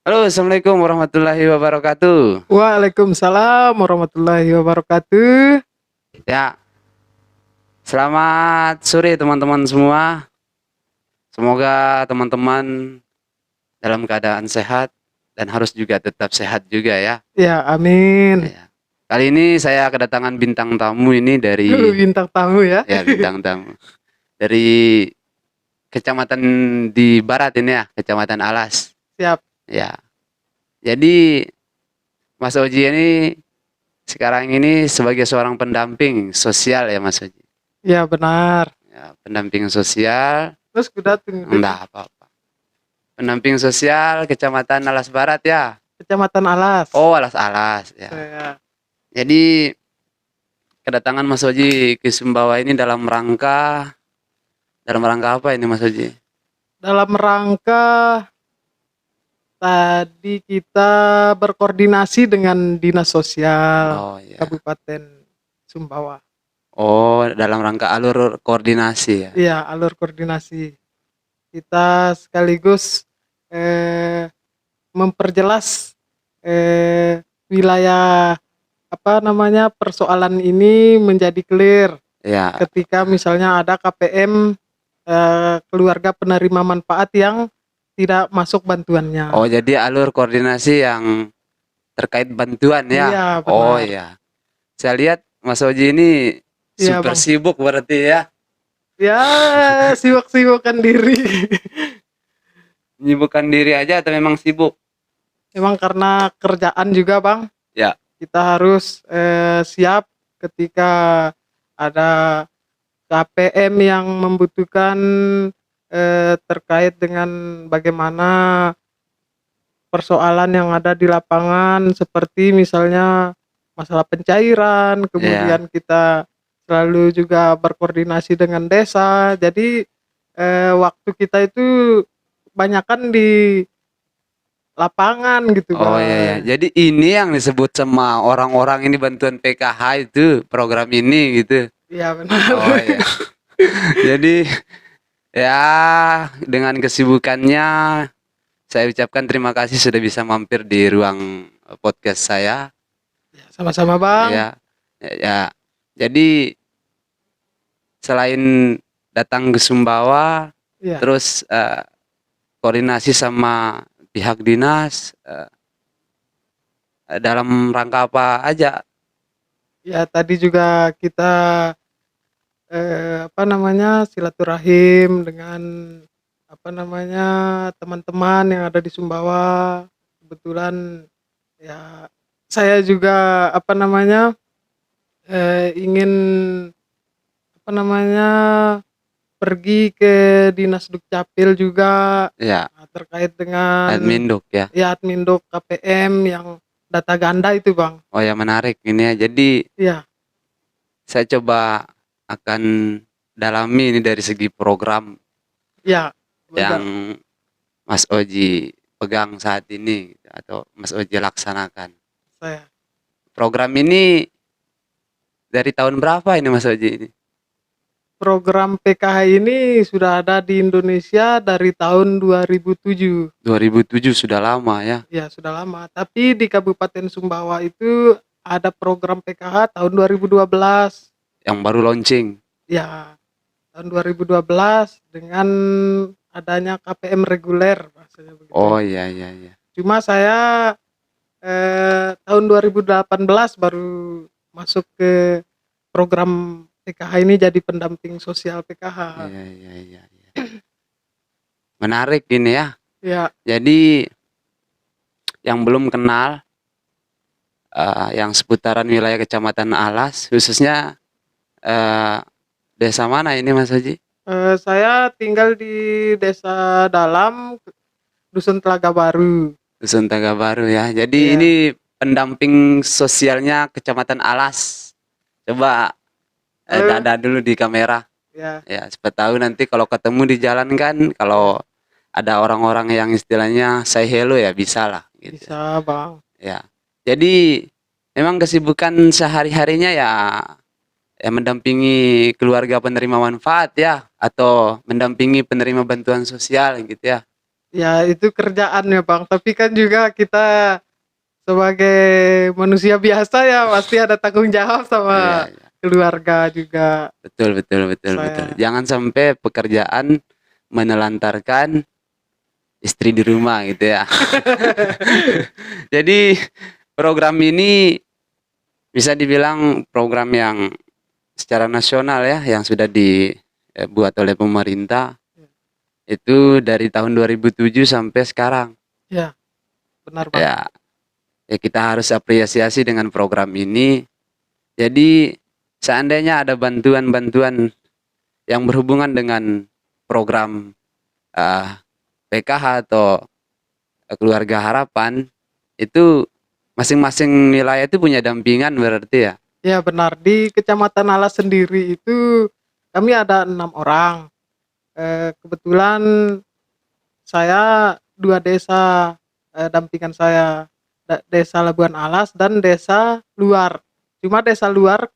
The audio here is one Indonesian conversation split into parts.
Halo, assalamualaikum warahmatullahi wabarakatuh. Waalaikumsalam warahmatullahi wabarakatuh. Ya, selamat sore teman-teman semua. Semoga teman-teman dalam keadaan sehat dan harus juga tetap sehat juga ya. Ya, amin. Ya. Kali ini saya kedatangan bintang tamu ini dari Bintang tamu ya. bintang tamu dari kecamatan di barat ini ya, Kecamatan Alas. Siap. Ya. Jadi Mas Oji ini sekarang ini sebagai seorang pendamping sosial ya Mas Oji. Ya, benar. Ya, pendamping sosial. Terus kuda tunggu. Enggak apa-apa. Pendamping sosial Kecamatan Alas Barat ya. Kecamatan Alas. Oh, Alas-Alas ya. Saya. Jadi kedatangan Mas Oji ke Sumbawa ini dalam rangka apa ini Mas Oji? Dalam rangka tadi kita berkoordinasi dengan Dinas Sosial Oh ya. Kabupaten Sumbawa. Oh, dalam rangka alur koordinasi ya. Iya, alur koordinasi. Kita sekaligus memperjelas wilayah persoalan ini menjadi clear Ya. ketika misalnya ada KPM keluarga penerima manfaat yang tidak masuk bantuannya. Oh, jadi alur koordinasi yang terkait bantuan ya. Iya, benar. Oh ya. Saya lihat Mas Oji ini Iya, super Bang. sibuk berarti ya. Ya, sibuk-sibukkan diri. Menyibukkan diri aja atau memang sibuk? Memang karena kerjaan juga, Bang. Ya. Kita harus siap ketika ada KPM yang membutuhkan terkait dengan bagaimana persoalan yang ada di lapangan, seperti misalnya masalah pencairan, kemudian kita selalu juga berkoordinasi dengan desa. Jadi waktu kita itu banyakkan di lapangan gitu, Oh Bang. iya ya. Jadi ini yang disebut sama orang-orang ini bantuan PKH itu program ini gitu. Iya, benar. Oh iya. Jadi ya dengan kesibukannya saya ucapkan terima kasih sudah bisa mampir di ruang podcast saya. Ya, sama-sama, Bang. Ya. Ya. Jadi selain datang ke Sumbawa, Iya. terus koordinasi sama pihak dinas dalam rangka apa aja? Ya, tadi juga kita silaturahim dengan teman-teman yang ada di Sumbawa. Kebetulan ya saya juga ingin pergi ke Dinas Dukcapil juga Ya, terkait dengan Adminduk ya. Adminduk KPM yang data ganda itu, Bang. Oh ya, menarik ini ya. Jadi Iya. saya coba akan dalami ini dari segi program Ya, yang Mas Oji pegang saat ini atau Mas Oji laksanakan. saya. Program ini dari tahun berapa ini Mas Oji ini? Program PKH ini sudah ada di Indonesia dari tahun 2007. 2007 sudah lama ya. Ya, sudah lama. Tapi di Kabupaten Sumbawa itu ada program PKH tahun 2012. Yang baru launching. Ya, tahun 2012 dengan adanya KPM reguler bahasanya begitu. Oh iya iya iya. Cuma saya tahun 2018 baru masuk ke program PKH ini jadi pendamping sosial PKH. Iya iya iya iya. Menarik ini ya. Ya, Jadi yang belum kenal yang seputaran wilayah Kecamatan Alas, khususnya desa mana ini Mas Haji? saya tinggal di Desa Dalam, Dusun Telaga Baru. Dusun Telaga Baru ya. Jadi Iya. ini pendamping sosialnya Kecamatan Alas. Coba dada dulu di kamera. Ya, Ya, siapa tahu nanti kalau ketemu di jalan kan, kalau ada orang-orang yang istilahnya say hello ya bisa lah. Gitu. bisa, Bang. Ya. Jadi memang kesibukan sehari-harinya ya mendampingi keluarga penerima manfaat ya atau mendampingi penerima bantuan sosial gitu ya. Ya itu kerjaan ya Bang, tapi kan juga kita sebagai manusia biasa ya pasti ada tanggung jawab Iya, sama iya. keluarga juga Betul, betul, betul, betul. saya. Jangan sampai pekerjaan menelantarkan istri di rumah gitu ya. Jadi program ini bisa dibilang program yang secara nasional ya, yang sudah dibuat oleh pemerintah itu dari tahun 2007 sampai sekarang. Ya, benar Bang. Ya, ya kita harus apresiasi dengan program ini. Jadi seandainya ada bantuan-bantuan yang berhubungan dengan program eh, PKH atau keluarga harapan, itu masing-masing wilayah itu punya dampingan berarti ya. Ya benar, di Kecamatan Alas sendiri itu kami ada 6 orang. Kebetulan saya 2 desa dampingan saya, Desa Labuan Alas dan Desa Luar. Cuma Desa Luar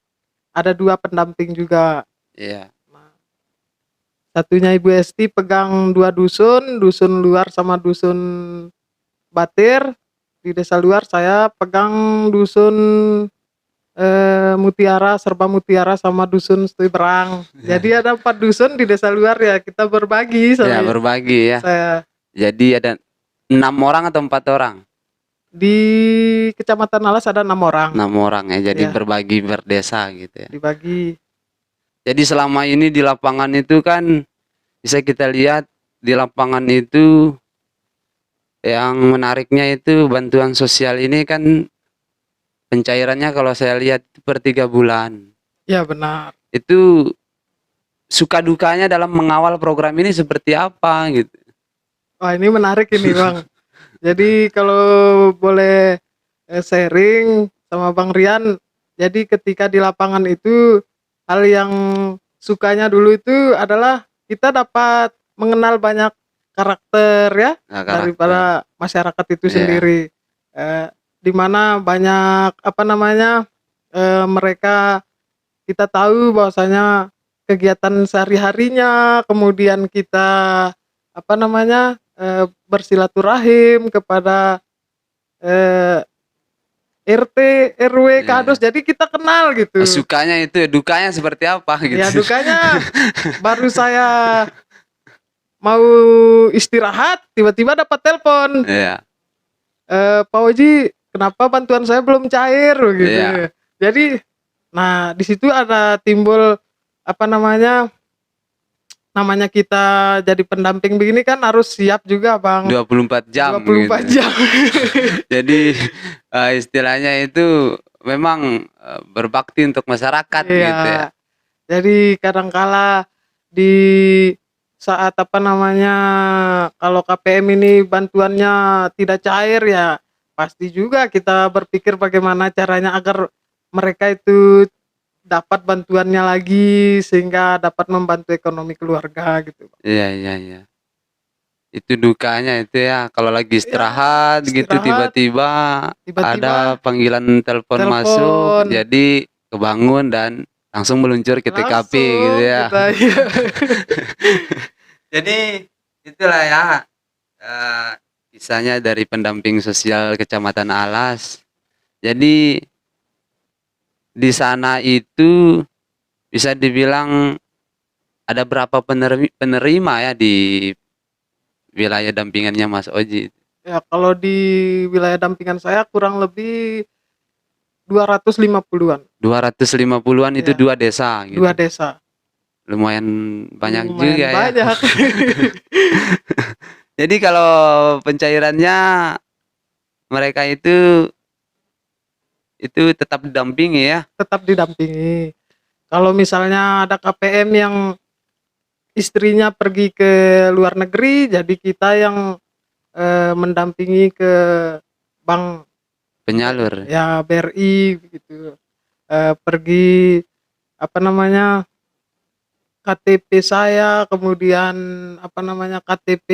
ada 2 pendamping juga. Iya. Nah, satunya Ibu Esti pegang 2 dusun, dusun luar sama dusun Batir. Di Desa Luar saya pegang dusun Mutiara, Serba Mutiara sama dusun Setui Berang. Jadi ada 4 dusun di Desa Luar ya, kita berbagi Ya, sama berbagi ya. saya. Jadi ada 6 orang atau 4 orang? Di Kecamatan Alas ada 6 orang. 6 orang ya. Jadi Ya, berbagi berdesa gitu ya. dibagi. Jadi selama ini di lapangan itu kan bisa kita lihat di lapangan itu yang menariknya itu bantuan sosial ini kan pencairannya kalau saya lihat itu per 3 bulan. Ya benar. Itu suka dukanya dalam mengawal program ini seperti apa gitu. Wah, ini menarik ini, Bang. Jadi kalau boleh sharing sama Bang Rian, jadi ketika di lapangan itu hal yang sukanya dulu itu adalah kita dapat mengenal banyak karakter ya Nah, karakter. daripada masyarakat itu Iya. sendiri. Di mana banyak apa namanya mereka kita tahu bahwasanya kegiatan sehari-harinya, kemudian kita apa namanya bersilaturahim kepada eh, RT, RW, Iya. Kados, jadi kita kenal gitu. Sukanya itu, dukanya seperti apa Ya gitu. dukanya baru saya mau istirahat tiba-tiba dapat telepon, Iya. Pak Oji kenapa bantuan saya belum cair gitu. Iya. Jadi nah di situ ada timbul apa namanya kita jadi pendamping begini kan harus siap juga Bang. 24 jam 24 gitu. jam. Jadi istilahnya itu memang berbakti untuk masyarakat gitu ya. Iya. Jadi kadangkala di saat apa namanya kalau KPM ini bantuannya tidak cair ya pasti juga kita berpikir bagaimana caranya agar mereka itu dapat bantuannya lagi sehingga dapat membantu ekonomi keluarga gitu. Iya, iya, iya. Itu dukanya itu ya, kalau lagi Ya, istirahat gitu istirahat tiba-tiba ada tiba-tiba panggilan telepon masuk, telepon jadi kebangun dan langsung meluncur ke TKP gitu langsung ya. kita ya. Jadi itulah ya kisahnya dari pendamping sosial Kecamatan Alas. Jadi di sana itu bisa dibilang ada berapa penerima ya di wilayah dampingannya Mas Oji? Ya kalau di wilayah dampingan saya kurang lebih 250-an. 250-an itu Ya, 2 desa gitu. 2 desa. Lumayan banyak Lumayan juga ya. banyak. Jadi kalau pencairannya mereka itu tetap didampingi ya. Tetap didampingi. Kalau misalnya ada KPM yang istrinya pergi ke luar negeri, jadi kita yang mendampingi ke bank Penyalur. ya BRI gitu. Pergi apa namanya KTP saya, kemudian apa namanya KTP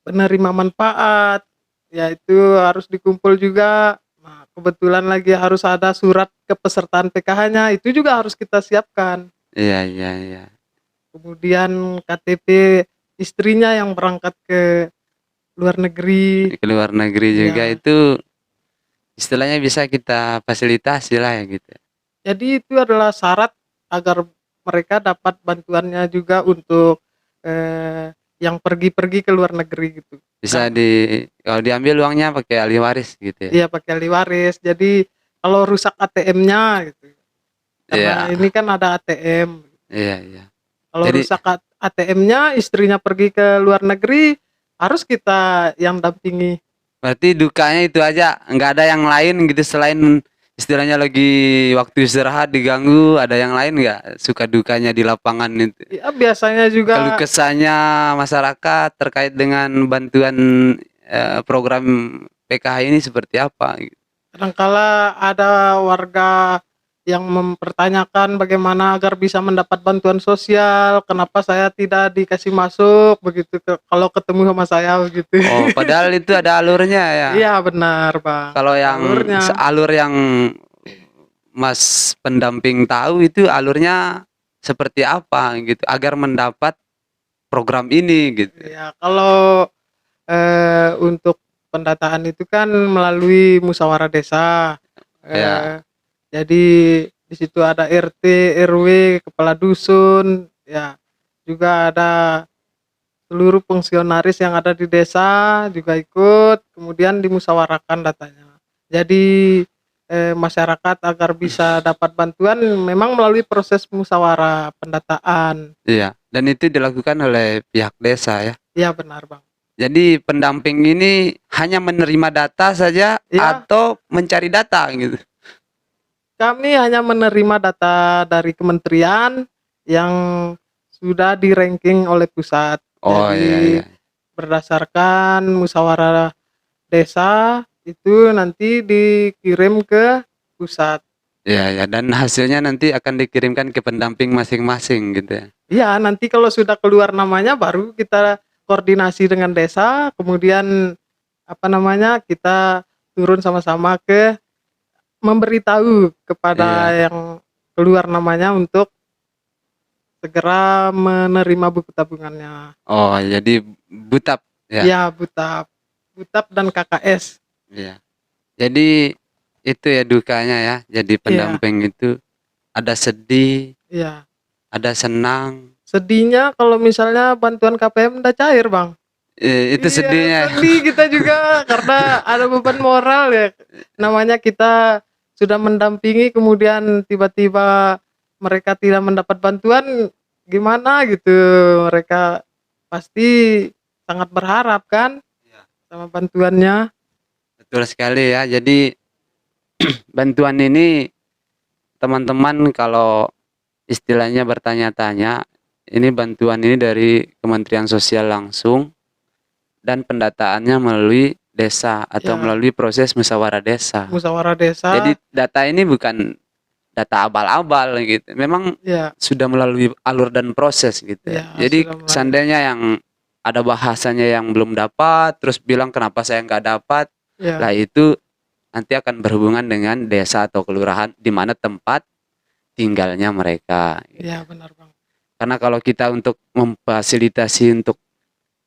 penerima manfaat, ya itu harus dikumpul juga. Nah, kebetulan lagi harus ada surat kepesertaan PKH-nya, itu juga harus kita siapkan. Iya, iya, iya. Kemudian KTP istrinya yang berangkat ke luar negeri. ke luar negeri juga Ya. itu istilahnya bisa kita fasilitasi lah ya gitu. Jadi itu adalah syarat agar mereka dapat bantuannya juga untuk yang pergi-pergi ke luar negeri gitu. Bisa Nah, kalau diambil uangnya pakai ahli waris gitu ya. iya pakai ahli waris. Jadi kalau rusak ATM-nya gitu. Karena Iya, ini kan ada ATM. iya, iya. Kalau Jadi rusak ATM-nya, istrinya pergi ke luar negeri, harus kita yang dampingi. berarti dukanya itu aja, nggak ada yang lain gitu selain istilahnya lagi waktu istirahat diganggu, ada yang lain nggak suka dukanya di lapangan itu? Ya biasanya Keluh juga kesahnya masyarakat terkait dengan bantuan program PKH ini seperti apa? kadangkala ada warga yang mempertanyakan bagaimana agar bisa mendapat bantuan sosial, kenapa saya tidak dikasih masuk begitu kalau ketemu sama saya begitu. Oh, padahal itu ada alurnya ya. Iya benar, Bang. Kalau yang Alurnya. alur yang Mas pendamping tahu itu alurnya seperti apa gitu agar mendapat program ini gitu. Ya, kalau untuk pendataan itu kan melalui musyawarah desa. Ya, Jadi di situ ada RT, RW, kepala dusun, ya. Juga ada seluruh fungsionaris yang ada di desa juga ikut, kemudian dimusyawarahkan datanya. Jadi masyarakat agar bisa dapat bantuan memang melalui proses musyawarah pendataan. iya. Dan itu dilakukan oleh pihak desa ya. Iya benar, Bang. Jadi pendamping ini hanya menerima data saja Iya, atau mencari data gitu. kami hanya menerima data dari kementerian yang sudah di-ranking oleh pusat. Oh iya Jadi iya. berdasarkan musyawarah desa itu nanti dikirim ke pusat. Iya ya, dan hasilnya nanti akan dikirimkan ke pendamping masing-masing gitu ya. Iya, nanti kalau sudah keluar namanya baru kita koordinasi dengan desa, kemudian apa namanya, kita turun sama-sama ke memberitahu kepada Iya. yang keluar namanya untuk segera menerima buku tabungannya. Oh, jadi butap ya. Iya, Butap. Butap dan KKS. Iya. Jadi itu ya dukanya ya. Jadi Iya, pendamping itu ada sedih, iya. ada senang. Sedihnya kalau misalnya bantuan KPM udah cair, Bang. Itu Iya, sedihnya. sedih kita juga karena ada beban moral ya. Namanya kita sudah mendampingi kemudian tiba-tiba mereka tidak mendapat bantuan, gimana gitu. Mereka pasti sangat berharap kan Iya. sama bantuannya. Betul sekali ya. Jadi bantuan ini teman-teman kalau istilahnya bertanya-tanya, ini bantuan ini dari Kementerian Sosial langsung dan pendataannya melalui desa atau Ya, melalui proses musyawarah desa. musyawarah desa. Jadi data ini bukan data abal-abal gitu. Memang Ya, sudah melalui alur dan proses gitu ya. ya Jadi sudah mulai. seandainya yang ada bahasanya yang belum dapat, terus bilang kenapa saya nggak dapat, lah Ya, itu nanti akan berhubungan dengan desa atau kelurahan di mana tempat tinggalnya mereka. ya benar, Bang. Karena kalau kita untuk memfasilitasi untuk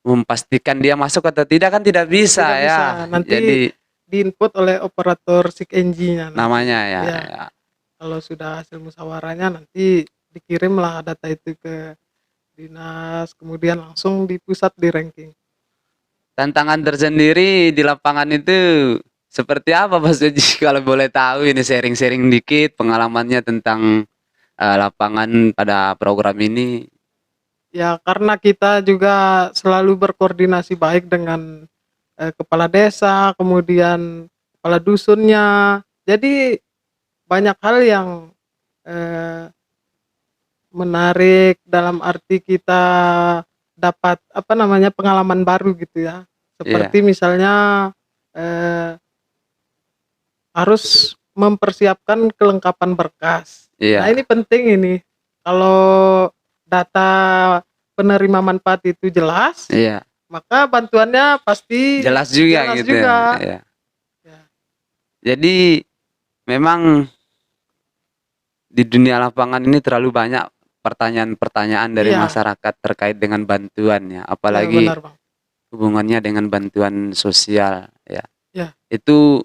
memastikan dia masuk atau tidak kan tidak bisa Tidak ya. bisa. Nanti Jadi diinput oleh operator SIG NG-nya nanti. namanya ya, Ya. ya. Kalau sudah hasil musyawarahnya nanti dikirimlah data itu ke dinas, kemudian langsung di pusat di ranking. Tantangan tersendiri di lapangan itu seperti apa Mas Uji? Kalau boleh tahu ini sharing-sharing dikit pengalamannya tentang lapangan pada program ini. Ya karena kita juga selalu berkoordinasi baik dengan kepala desa, kemudian kepala dusunnya. Jadi banyak hal yang eh, menarik dalam arti kita dapat apa namanya pengalaman baru gitu ya. Iya, Seperti misalnya eh, harus mempersiapkan kelengkapan berkas. Nah, ini iya, penting ini. Kalau data penerima manfaat itu jelas, iya. maka bantuannya pasti Jelas juga jelas gitu ya. juga. Iya. Ya, Jadi memang di dunia lapangan ini terlalu banyak pertanyaan-pertanyaan dari iya, masyarakat terkait dengan bantuannya. iya Apalagi benar, Bang. hubungannya dengan bantuan sosial ya. Ya. Itu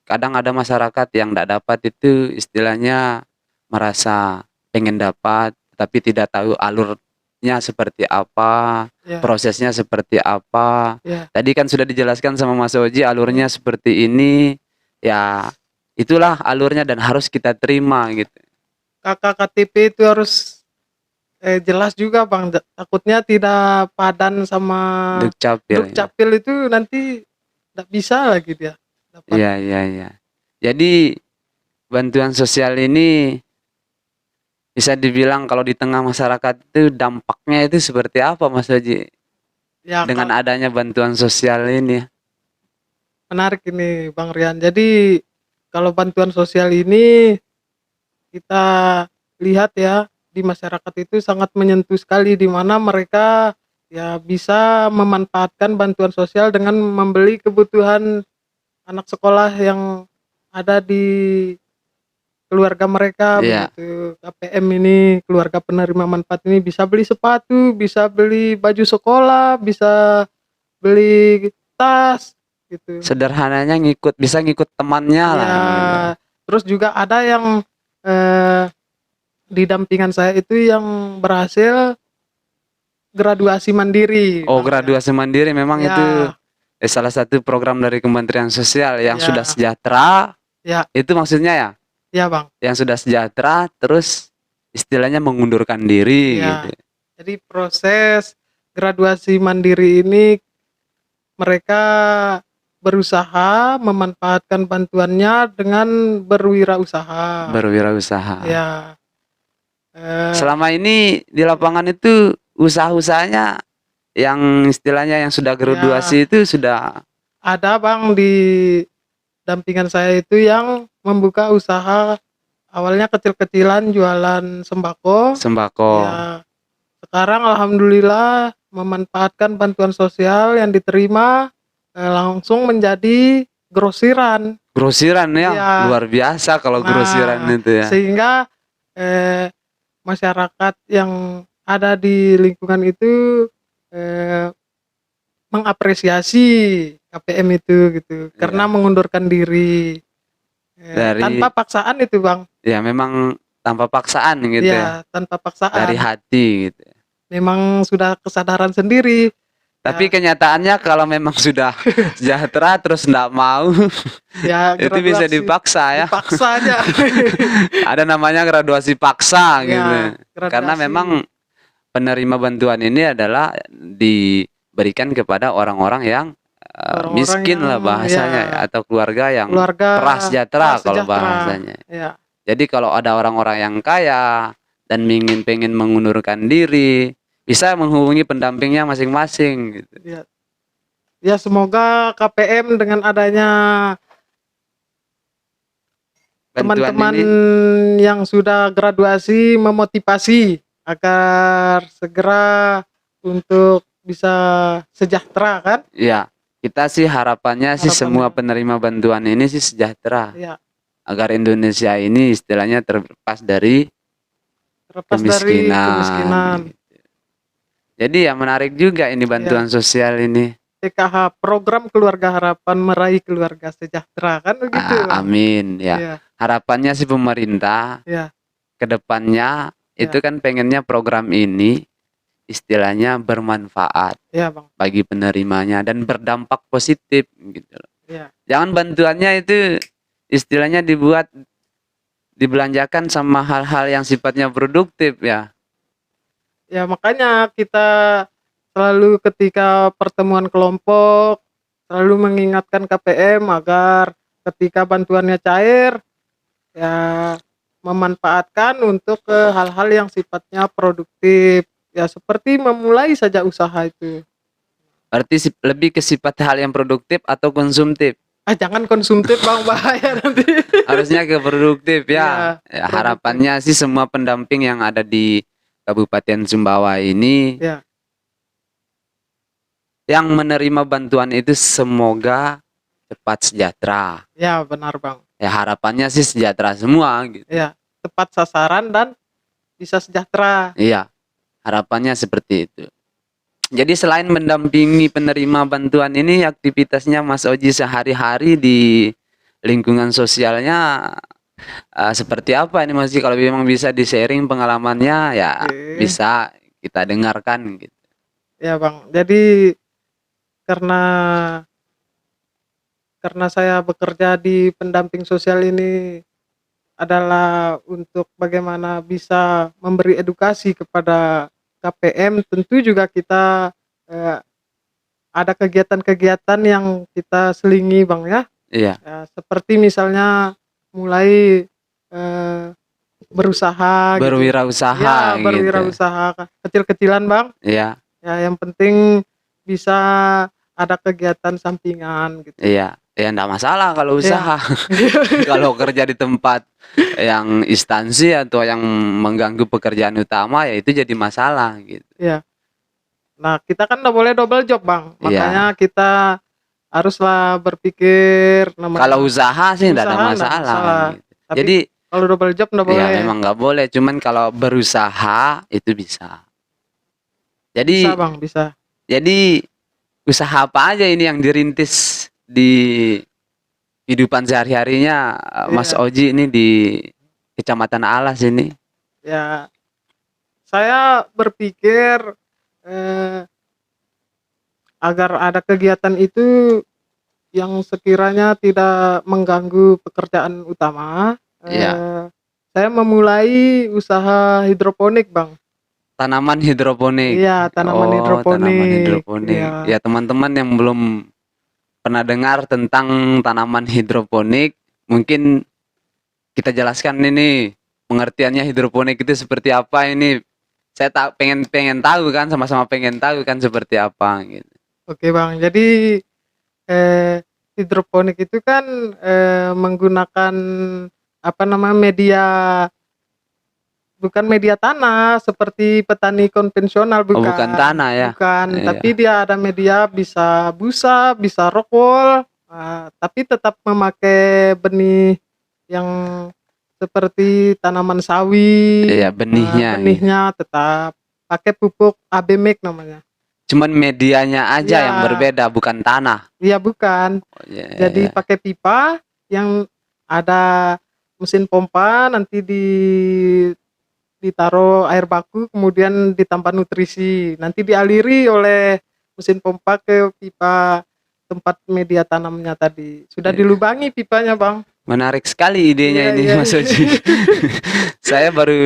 kadang ada masyarakat yang tidak dapat itu istilahnya merasa pengen dapat tapi tidak tahu alurnya seperti apa, Ya. prosesnya seperti apa. Ya. Tadi kan sudah dijelaskan sama Mas Oji alurnya seperti ini. Ya, itulah alurnya dan harus kita terima gitu. KKTP itu harus jelas juga Bang, takutnya tidak padan sama Dukcapil. Dukcapil itu nanti tidak bisa lagi dia dapat. Iya, iya, iya. Jadi bantuan sosial ini bisa dibilang kalau di tengah masyarakat itu dampaknya itu seperti apa Mas Oji Ya, dengan adanya bantuan sosial ini? menarik ini Bang Rian. Jadi kalau bantuan sosial ini kita lihat ya di masyarakat itu sangat menyentuh sekali, di mana mereka ya bisa memanfaatkan bantuan sosial dengan membeli kebutuhan anak sekolah yang ada di keluarga mereka. Iya. Begitu KPM ini, keluarga penerima manfaat ini bisa beli sepatu, bisa beli baju sekolah, bisa beli tas gitu. Sederhananya bisa ngikut temannya lah. Ya, terus juga ada yang di dampingan saya itu yang berhasil graduasi mandiri. Oh, Bang, graduasi mandiri memang ya. itu salah satu program dari Kementerian Sosial yang Ya. sudah sejahtera. Ya. Itu maksudnya ya? Ya Bang. Yang sudah sejahtera terus istilahnya mengundurkan diri Ya. gitu. Jadi proses graduasi mandiri ini mereka berusaha memanfaatkan bantuannya dengan berwirausaha. Berwirausaha. Ya. Selama ini di lapangan itu usaha-usahanya yang istilahnya yang sudah graduasi itu sudah ada Bang, di dampingan saya itu yang membuka usaha awalnya kecil-kecilan jualan sembako. Ya, sekarang alhamdulillah memanfaatkan bantuan sosial yang diterima langsung menjadi grosiran ya, ya. Luar biasa kalau grosiran itu ya. Sehingga masyarakat yang ada di lingkungan itu mengapresiasi KPM itu gitu, karena mengundurkan diri tanpa paksaan itu Bang. Ya memang tanpa paksaan gitu ya. Tanpa paksaan. Dari hati gitu. Memang sudah kesadaran sendiri. Tapi kenyataannya kalau memang sudah sejahtera terus enggak mau, ya itu bisa dipaksa ya. Dipaksa aja. Ada namanya graduasi paksa gitu. Karena memang penerima bantuan ini adalah diberikan kepada orang-orang yang miskin yang, lah bahasanya ya, atau keluarga yang prasejahtera kalau bahasanya. Ya. Jadi kalau ada orang-orang yang kaya dan pengen mengundurkan diri, bisa menghubungi pendampingnya masing-masing gitu. Ya. Ya, semoga KPM dengan adanya teman-teman yang sudah graduasi memotivasi agar segera untuk bisa sejahtera kan? Iya, kita sih harapannya sih semua penerima bantuan ini sih sejahtera. Ya. Agar Indonesia ini istilahnya terlepas dari kemiskinan. Gitu. Jadi ya menarik juga ini bantuan sosial ini. PKH, program Keluarga Harapan Meraih Keluarga Sejahtera kan begitu. Amin ya. Harapannya sih pemerintah kedepannya itu kan pengennya program ini istilahnya bermanfaat Bang, bagi penerimanya dan berdampak positif gitu. Jangan bantuannya itu istilahnya dibelanjakan sama hal-hal yang sifatnya produktif ya. Ya makanya kita selalu ketika pertemuan kelompok selalu mengingatkan KPM agar ketika bantuannya cair ya memanfaatkan untuk hal-hal yang sifatnya produktif ya, seperti memulai saja usaha itu. Berarti lebih ke sifat hal yang produktif atau konsumtif? Jangan konsumtif Bang, bahaya nanti. Harusnya ke produktif ya. Harapannya sih semua pendamping yang ada di Kabupaten Sumbawa ini yang menerima bantuan itu semoga cepat sejahtera. Ya benar Bang. Ya harapannya sih sejahtera semua gitu. Ya, tepat sasaran dan bisa sejahtera. Iya, harapannya seperti itu. Jadi selain mendampingi penerima bantuan ini, aktivitasnya Mas Oji sehari-hari di lingkungan sosialnya seperti apa ini Mas Oji? Kalau memang bisa di-sharing pengalamannya ya Oke. bisa kita dengarkan gitu. Ya Bang, jadi karena saya bekerja di pendamping sosial ini adalah untuk bagaimana bisa memberi edukasi kepada KPM, tentu juga kita eh, ada kegiatan-kegiatan yang kita selingi Bang ya. Iya, Ya, seperti misalnya mulai eh, berusaha gitu. berwirausaha Ya, gitu. berwirausaha kecil-kecilan Bang. Iya, Ya, yang penting bisa ada kegiatan sampingan gitu. iya. Ya enggak masalah kalau Ya. usaha. Kalau kerja di tempat yang instansi atau yang mengganggu pekerjaan utama ya itu jadi masalah gitu. Ya. Nah, kita kan nggak boleh double job, Bang. Iya. Makanya kita haruslah berpikir Kalau namanya usaha sih enggak ada usaha nggak masalah masalah. gitu. Tapi Jadi kalau double job nggak ya boleh. memang nggak boleh, cuman kalau berusaha itu bisa. Bisa, Jadi Bang, bisa. jadi usaha apa aja ini yang dirintis di kehidupan sehari-harinya Mas Iya. Oji ini di Kecamatan Alas ini? Ya, saya berpikir eh, agar ada kegiatan itu yang sekiranya tidak mengganggu pekerjaan utama. Iya, Saya memulai usaha hidroponik, Bang. tanaman hidroponik. Iya, tanaman Oh, tanaman hidroponik. hidroponik. Iya. Ya, teman-teman yang belum pernah dengar tentang tanaman hidroponik, mungkin kita jelaskan ini pengertiannya hidroponik itu seperti apa ini. Saya tak pengen pengen tahu kan, sama-sama pengen tahu kan seperti apa gitu. Oke, Bang. Jadi eh, hidroponik itu kan menggunakan apa namanya media, bukan media tanah seperti petani konvensional, Oh, bukan bukan. tanah ya? Bukan, Iya. tapi dia ada media bisa busa, bisa rokol, tapi tetap memakai benih yang seperti tanaman sawi, Iya, benihnya gitu. benihnya tetap pakai pupuk AB Mix namanya. Cuman medianya aja Iya, yang berbeda, bukan tanah. iya bukan. Oh, iya, iya, Jadi iya. pakai pipa yang ada mesin pompa, nanti ditaruh air baku, kemudian ditambah nutrisi, nanti dialiri oleh mesin pompa ke pipa tempat media tanamnya tadi. Sudah Iya. dilubangi pipanya, Bang. Menarik sekali idenya Iya, ini iya, Mas iya. Oji. Saya baru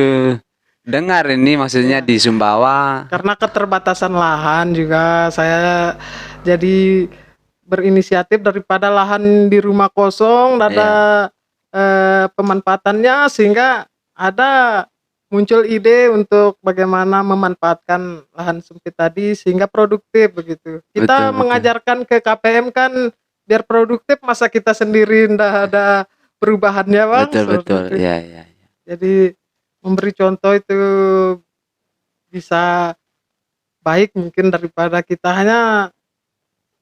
dengar ini maksudnya Iya. di Sumbawa. Karena keterbatasan lahan juga saya jadi berinisiatif daripada lahan di rumah kosong nggak ada Iya. pemanfaatannya, sehingga ada muncul ide untuk bagaimana memanfaatkan lahan sempit tadi sehingga produktif begitu. Betul, Kita betul. mengajarkan ke KPM kan biar produktif, masa kita sendiri ndak ada perubahannya, Bang, Betul, seperti betul. itu. Iya, iya. Jadi memberi contoh itu bisa baik mungkin daripada kita hanya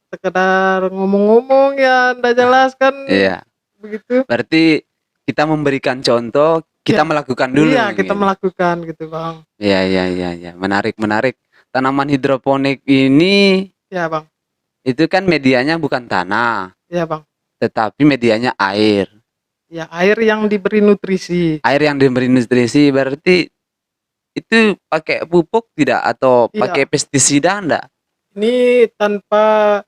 sekedar ngomong-ngomong ya ndak jelas kan Iya. begitu. Berarti kita memberikan contoh, kita Ya, melakukan dulu iya kita gitu. melakukan gitu, Bang. Iya, iya, iya, iya. Menarik, menarik. Tanaman hidroponik ini Ya, Bang. itu kan medianya bukan tanah, Ya, Bang. tetapi medianya air. Ya, air yang diberi nutrisi. Air yang diberi nutrisi berarti itu pakai pupuk tidak atau pakai Iya, pestisida enggak? ini tanpa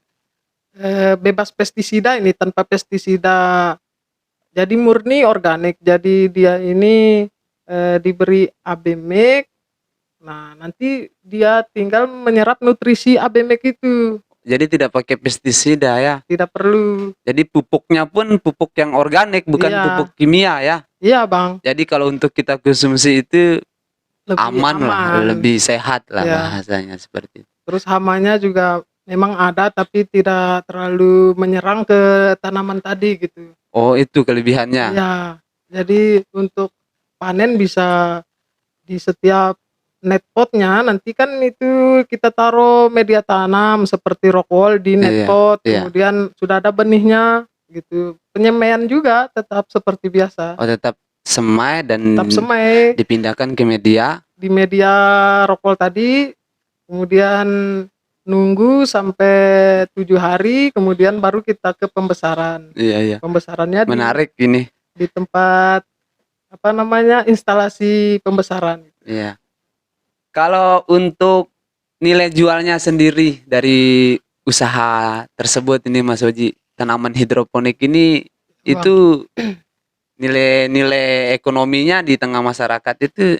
bebas pestisida, ini tanpa pestisida. Jadi murni organik. Jadi dia ini diberi AB Mix. Nah, nanti dia tinggal menyerap nutrisi AB Mix itu. Jadi tidak pakai pestisida ya. Tidak perlu. Jadi pupuknya pun pupuk yang organik, bukan Iya, pupuk kimia ya. iya, Bang. Jadi kalau untuk kita konsumsi itu Lebih aman lah, aman. lebih sehat lah Ya. bahasanya seperti itu. Terus hamanya juga memang ada tapi tidak terlalu menyerang ke tanaman tadi gitu. Oh, itu kelebihannya. Iya. Jadi untuk panen bisa di setiap net potnya, nanti kan itu kita taruh media tanam seperti rock wool di net Iya, pot, iya. kemudian sudah ada benihnya gitu. Penyemaian juga tetap seperti biasa. Oh, tetap semai dan Tetap semai dipindahkan ke media. di media rock wool tadi, kemudian nunggu sampai 7 hari, kemudian baru kita ke pembesaran. Iya, iya. Pembesarannya Menarik ini. di tempat apa namanya, instalasi pembesaran. Iya. Kalau untuk nilai jualnya sendiri dari usaha tersebut ini Mas Oji, tanaman hidroponik ini Wah, itu nilai-nilai ekonominya di tengah masyarakat itu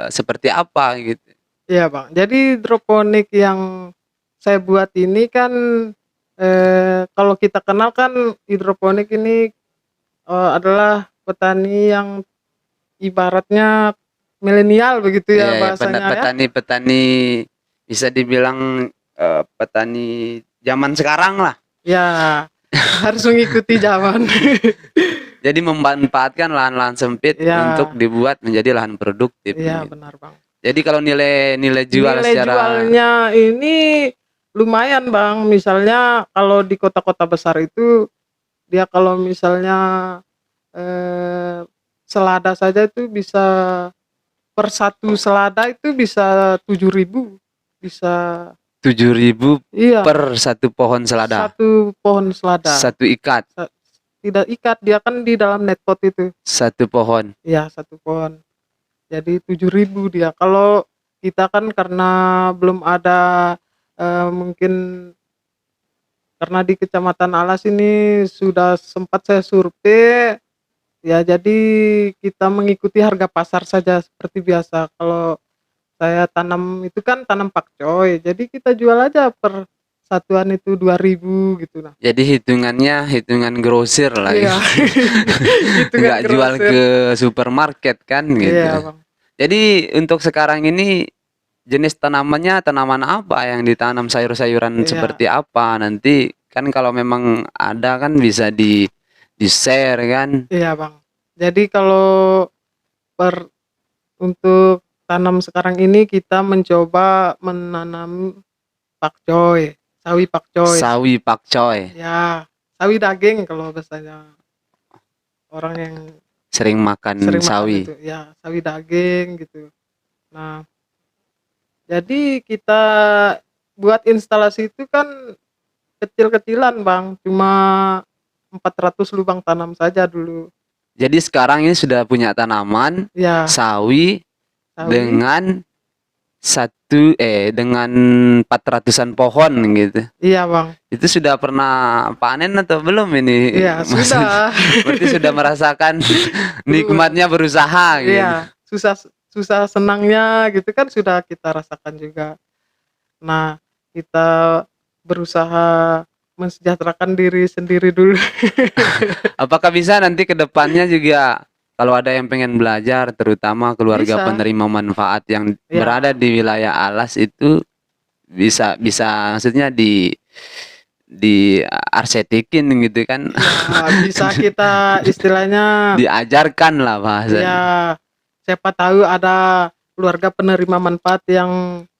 seperti apa gitu? iya Bang. Jadi hidroponik yang saya buat ini kan kalau kita kenal kan hidroponik ini adalah petani yang ibaratnya milenial begitu Iya, ya ya, bahasanya ya. petani-petani bisa dibilang petani zaman sekarang lah. Ya, harus mengikuti zaman. Jadi memanfaatkan lahan-lahan sempit Ya, untuk dibuat menjadi lahan produktif. iya Gitu. benar Bang. Jadi kalau nilai jual Nilai secara jualnya ini lumayan Bang. Misalnya kalau di kota-kota besar itu dia kalau misalnya eh, selada saja itu bisa per satu selada itu bisa 7.000, bisa 7.000 iya per satu pohon selada, satu pohon selada. satu ikat, Tidak ikat, dia kan di dalam net pot itu. satu pohon. Iya, satu pohon. Jadi 7.000 dia. Kalau kita kan karena belum ada mungkin karena di Kecamatan Alas ini sudah sempat saya survei, ya jadi kita mengikuti harga pasar saja seperti biasa. Kalau saya tanam itu kan tanam pakcoy, jadi kita jual aja per satuan itu 2.000 gitu nah. Jadi hitungannya hitungan grosir lah Iya. gitu. Hitungan Nggak jual grosir. ke supermarket kan Iya, gitu. Bang. Jadi untuk sekarang ini jenis tanamannya tanaman apa yang ditanam, sayur-sayuran Iya. seperti apa? Nanti kan kalau memang ada kan bisa di-share kan. Iya, Bang. Jadi kalau untuk tanam sekarang ini kita mencoba menanam pakcoy, sawi pakcoy. Sawi pakcoy. Ya, sawi daging kalau biasanya orang yang Sering makan sering makan sawi. itu. Ya, sawi daging gitu. Nah, jadi kita buat instalasi itu kan kecil-kecilan, Bang. Cuma 400 lubang tanam saja dulu. Jadi sekarang ini sudah punya tanaman Ya, sawi sawi. dengan 400-an pohon gitu. Iya, Bang. Itu sudah pernah panen atau belum ini? Iya, Mas? sudah. Berarti sudah merasakan nikmatnya berusaha gitu. Iya, susah senangnya gitu kan sudah kita rasakan juga. Nah, kita berusaha mensejahterakan diri sendiri dulu. Apakah bisa nanti ke depannya juga kalau ada yang pengen belajar, terutama keluarga Bisa. penerima manfaat yang Ya. berada di wilayah Alas itu bisa maksudnya di arsetikin gitu kan, Ya, bisa kita istilahnya diajarkan lah bahasa. ya siapa tahu ada keluarga penerima manfaat yang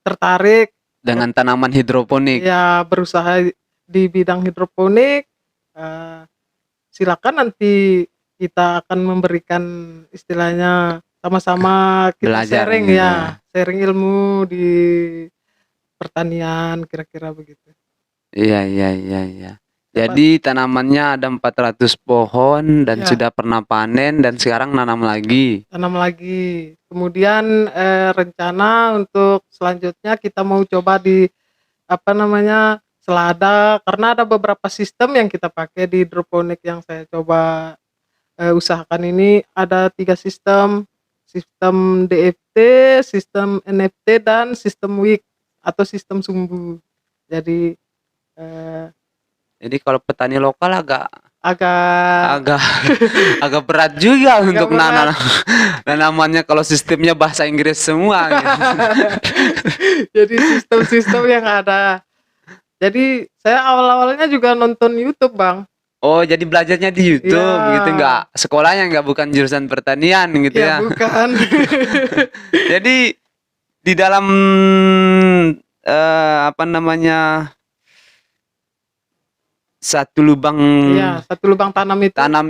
tertarik Dengan tanaman hidroponik. ya berusaha di bidang hidroponik. Silakan nanti kita akan memberikan istilahnya sama-sama kita Belajar sharing gitu ya, sharing ilmu di pertanian kira-kira begitu. Iya, iya, iya, iya. Jadi tanamannya ada 400 pohon dan Ya. sudah pernah panen dan sekarang nanam lagi. Tanam lagi. Kemudian rencana untuk selanjutnya kita mau coba di apa namanya selada, karena ada beberapa sistem yang kita pakai di hidroponik yang saya coba usahakan ini. Ada 3 sistem DFT, sistem NFT, dan sistem WIC atau sistem sumbu. Jadi Jadi kalau petani lokal agak agak agak berat juga Agak untuk berat. nanamannya kalau sistemnya bahasa Inggris semua gitu. jadi sistem-sistem yang ada. Jadi saya awal-awalnya juga nonton YouTube, Bang. Oh, jadi belajarnya di YouTube Iya. gitu, nggak sekolahnya nggak bukan jurusan pertanian gitu Ya, ya. bukan. Jadi di dalam apa namanya satu lubang Iya, satu lubang tanam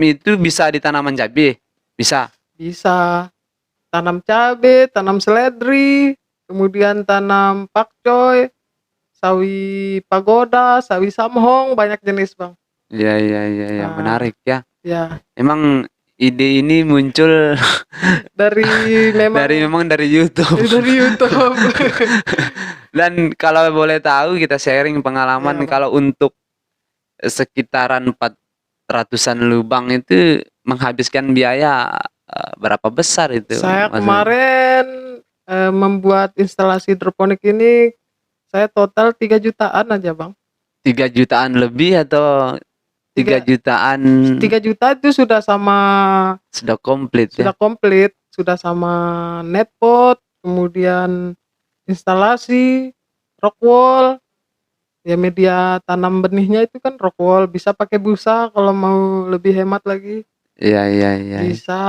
itu bisa ditanaman cabai, bisa. bisa tanam cabai, tanam seledri, kemudian tanam pakcoy, sawi pagoda, sawi samhong, banyak jenis Bang. Iya, iya, iya, iya, Nah, menarik ya. ya Emang ide ini muncul dari memang dari YouTube. dari YouTube. Dan kalau boleh tahu kita sharing pengalaman Iya Bang. kalau untuk sekitaran 400-an lubang itu menghabiskan biaya berapa besar itu? Saya Mas? kemarin membuat instalasi hidroponik ini saya total 3 jutaan aja Bang. 3 jutaan lebih atau 3 Tiga- jutaan 3 juta itu sudah sama sudah komplit ya? sudah komplit, sudah sama netpot, kemudian instalasi, rock wall, ya media tanam benihnya itu kan rock wall, bisa pakai busa kalau mau lebih hemat lagi. Iya, iya, iya. Bisa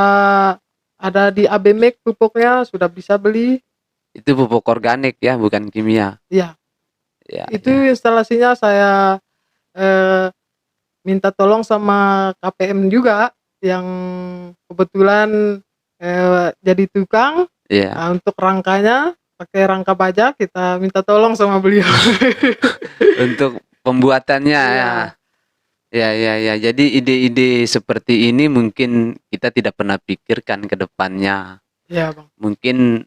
ada di AB Make pupuknya sudah bisa beli. Itu pupuk organik ya, bukan kimia. Iya, Ya, itu ya. instalasinya saya minta tolong sama KPM juga yang kebetulan jadi tukang. Iya. Nah, untuk rangkanya pakai rangka baja kita minta tolong sama beliau. Untuk pembuatannya Iya. ya. Ya, ya, ya. Jadi ide-ide seperti ini mungkin kita tidak pernah pikirkan ke depannya. Iya Bang. Mungkin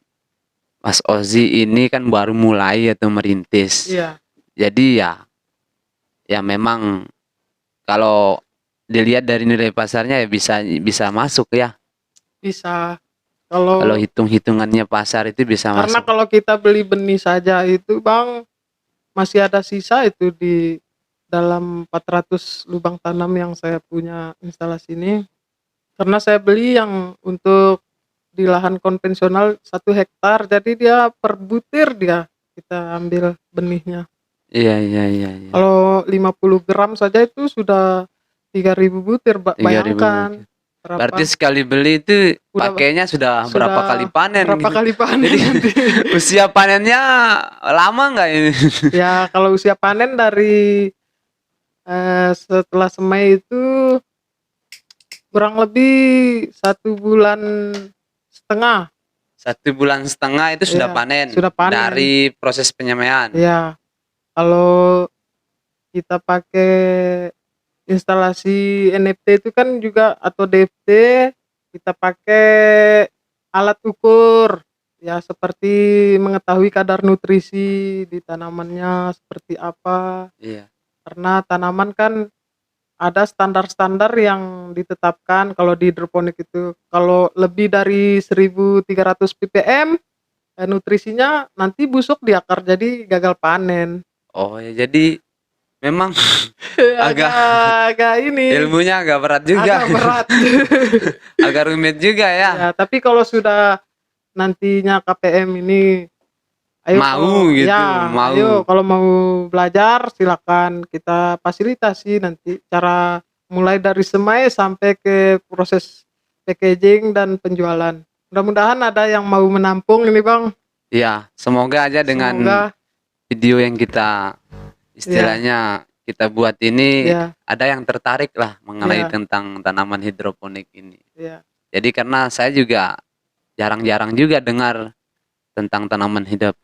Mas Ozi ini kan baru mulai atau merintis. Iya. Jadi ya memang kalau dilihat dari nilai pasarnya ya bisa masuk ya. Bisa. Kalau Kalau hitung-hitungannya pasar itu bisa karena masuk. kalau kita beli benih saja itu Bang masih ada sisa itu di dalam 400 lubang tanam yang saya punya instalasi ini. Karena saya beli yang untuk di lahan konvensional 1 hektar, jadi dia per butir dia kita ambil benihnya. Iya, iya, iya, iya. Kalau 50 gram saja itu sudah 3.000 butir, 3.000 bayangkan butir. berapa Berarti sekali beli itu Udah- pakainya sudah berapa kali panen berapa gitu. kali panen Jadi nanti. usia panennya lama nggak ini? Ya kalau usia panen dari setelah semai itu kurang lebih 1,5 bulan. 1,5 bulan itu sudah Iya, panen. sudah panen. Dari proses penyemaian. Ya kalau kita pakai instalasi NFT itu kan juga atau DFT kita pakai alat ukur ya seperti mengetahui kadar nutrisi di tanamannya seperti apa, Iya. karena tanaman kan ada standar-standar yang ditetapkan kalau di hidroponik itu. Kalau lebih dari 1.300 ppm nutrisinya nanti busuk di akar jadi gagal panen. Oh ya, jadi memang agak ini ilmunya agak berat juga. agak berat. Agak rumit juga ya. Ya, tapi kalau sudah nantinya KPM ini Mau gitu, mau. ayo kalau mau belajar silakan kita fasilitasi nanti cara mulai dari semai sampai ke proses packaging dan penjualan. Mudah-mudahan ada yang mau menampung ini Bang. Iya, semoga aja dengan Semoga video yang kita istilahnya kita buat ini ya, ada yang tertarik lah mengenai Iya. tentang tanaman hidroponik ini. ya. Jadi karena saya juga jarang-jarang juga dengar tentang tanaman hidroponik